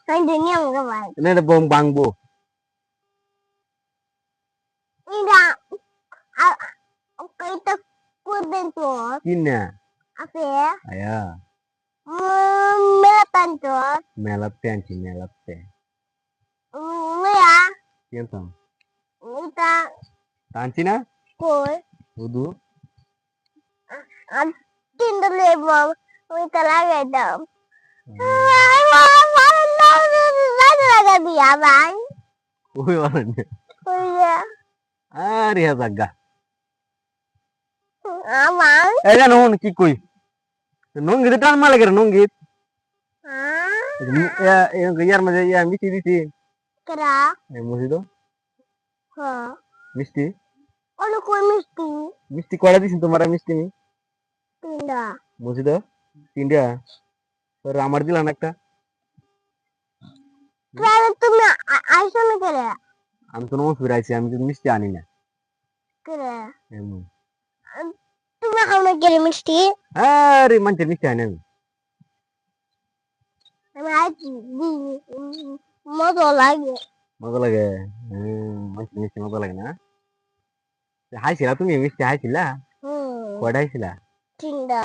Anh đến nhà một cái vậy. এটা bomb ভাঙবো Đi ra. À, cái tập của bên chỗ. কি না À phía. আয়া Mẹ là bên chỗ. মেলাতে আনছি মেলাতে Mẹ à. কি আনতাম Người ta. আনছি না Cối. শুধু Anh tin được liền mà. Người ta lại ngày đậm. Lagi dia bang. ওই বলেন Oh iya. আরে জাগা Abang. এই জানো কি কই নঙ্গিত টান মালে করে নঙ্গিত Ah. ইয়ার মাঝে ইয়া মিষ্টি দিছি Kera. মুছি তো Ha. মিষ্টি Ano kue mesti. মিষ্টি কয়টা দিছি তোমার মিষ্টি নি Pindah. মুছি তো তিনটা তোর আমার দিলাম একটা Kaya তুমি আইসো না করে আমি তো নমস ফিরাইছি আমি তো মিষ্টি আনি না করে এমন তুমি খাও না করে মিষ্টি আরে মানুষের মিষ্টি আনি আমি আমি আইছি মজা লাগে মজা লাগে মানুষের মিষ্টি মজা লাগে না হাইছিলা তুমি মিষ্টি হাইছিলা কয়টা হাইছিলা চিন্তা